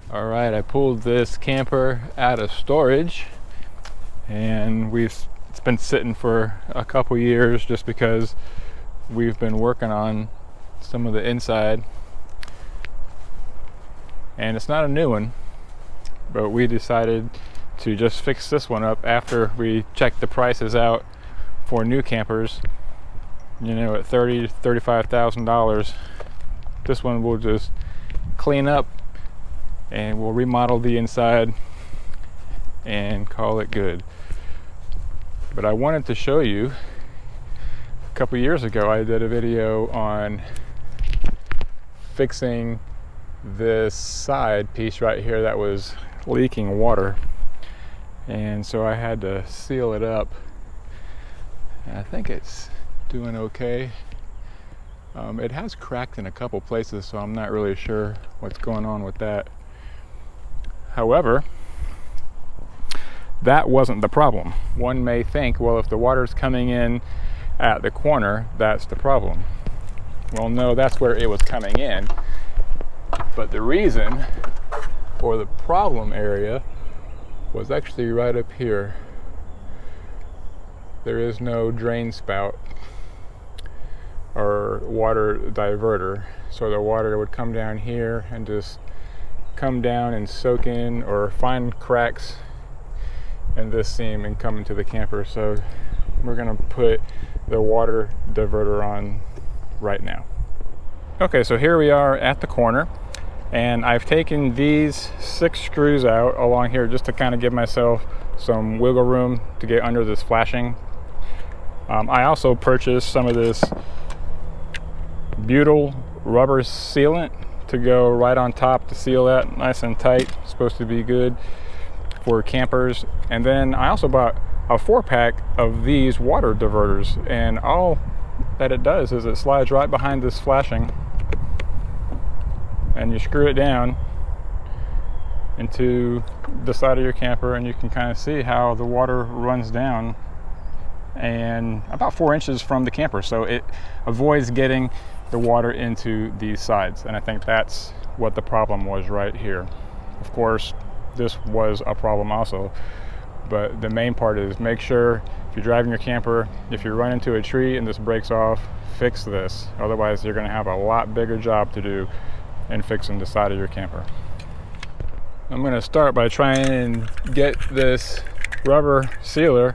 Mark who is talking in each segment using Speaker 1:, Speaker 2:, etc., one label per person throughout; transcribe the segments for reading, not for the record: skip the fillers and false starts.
Speaker 1: All right, I pulled this camper out of storage, and it's been sitting for a couple years just because we've been working on some of the inside. And it's not a new one, but we decided to just fix this one up after we checked the prices out for new campers. You know, at $30,000 to $35,000. This one will just clean up and we'll remodel the inside and call it good. But I wanted to show you, a couple years ago I did a video on fixing this side piece right here that was leaking water, and so I had to seal it up. And I think it's doing okay. It has cracked in a couple places, so I'm not really sure what's going on with that. However, that wasn't the problem. One may think, well, if the water's coming in at the corner, that's the problem. Well, no, that's where it was coming in. But the reason for the problem area was actually right up here. There is no drain spout or water diverter, so the water would come down here and just come down and soak in or find cracks in this seam and come into the camper. So we're gonna put the water diverter on right now. Okay, so here we are at the corner, and I've taken these 6 screws out along here just to kind of give myself some wiggle room to get under this flashing. I also purchased some of this butyl rubber sealant to go right on top to seal that nice and tight. It's supposed to be good for campers. And then I also bought a 4-pack of these water diverters, and all that it does is it slides right behind this flashing and you screw it down into the side of your camper, and you can kind of see how the water runs down and about 4 inches from the camper, so it avoids getting the water into these sides. And I think that's what the problem was right here. Of course, this was a problem also, but the main part is make sure if you're driving your camper, if you run into a tree and this breaks off, fix this. Otherwise, you're going to have a lot bigger job to do in fixing the side of your camper. I'm going to start by trying and get this rubber sealer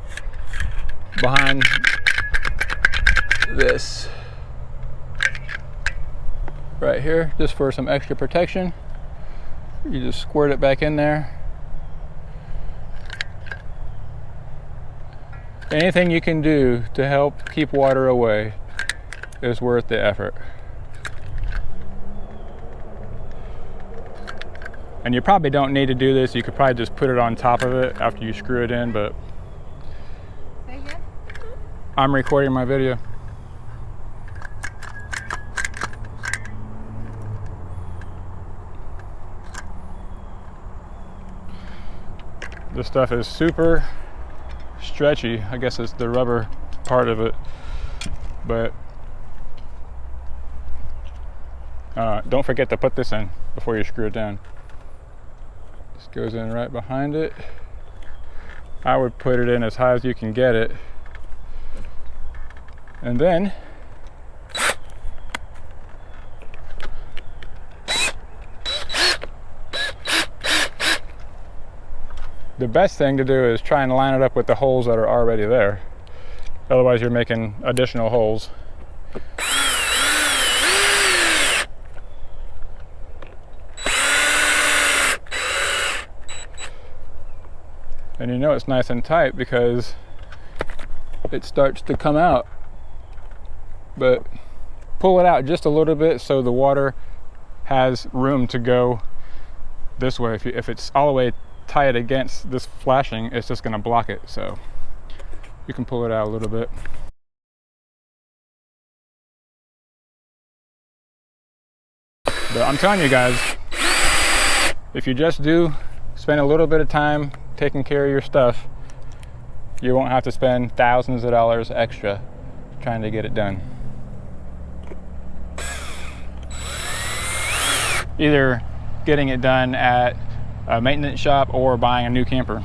Speaker 1: behind this right here, just for some extra protection. You just squirt it back in there. Anything you can do to help keep water away is worth the effort. And you probably don't need to do this. You could probably just put it on top of it after you screw it in, but I'm recording my video. This stuff is super stretchy. I guess it's the rubber part of it, but don't forget to put this in before you screw it down. This goes in right behind it. I would put it in as high as you can get it, and then the best thing to do is try and line it up with the holes that are already there. Otherwise, you're making additional holes. And you know it's nice and tight because it starts to come out. But pull it out just a little bit so the water has room to go this way. If it's all the way tight against this flashing, it's just going to block it. So you can pull it out a little bit. But I'm telling you guys, if you just do spend a little bit of time taking care of your stuff, you won't have to spend thousands of dollars extra trying to get it done. Either getting it done at a maintenance shop or buying a new camper.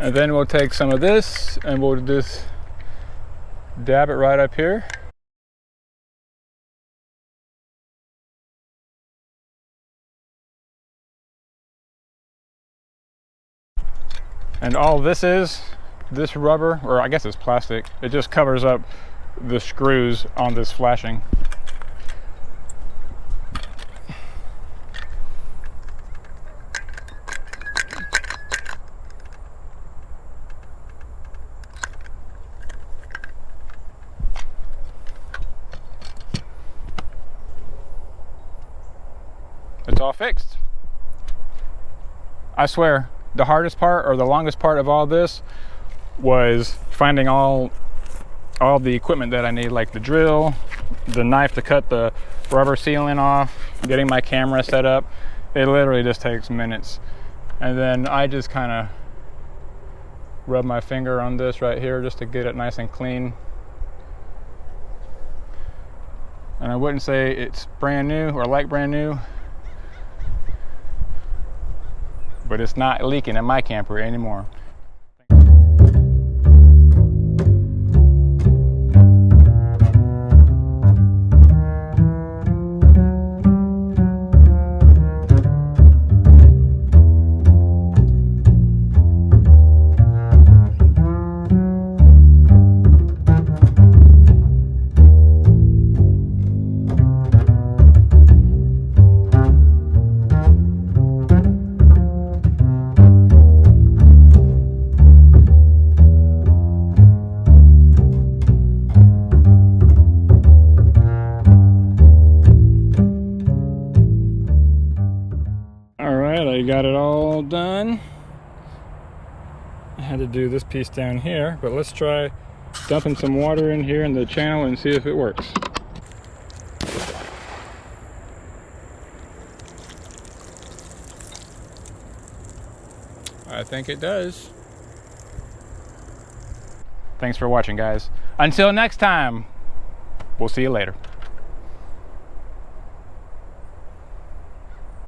Speaker 1: And then we'll take some of this and we'll just dab it right up here. And all this is, this rubber, or I guess it's plastic, it just covers up the screws on this flashing. It's all fixed. I swear, the hardest part or the longest part of all this was finding all the equipment that I need, like the drill, the knife to cut the rubber sealant off, getting my camera set up. It literally just takes minutes. And then I just kind of rub my finger on this right here just to get it nice and clean. And I wouldn't say it's brand new or like brand new, but it's not leaking in my camper anymore. I got it all done. I had to do this piece down here, but let's try dumping some water in here in the channel and see if it works. I think it does. Thanks for watching, guys. Until next time, we'll see you later.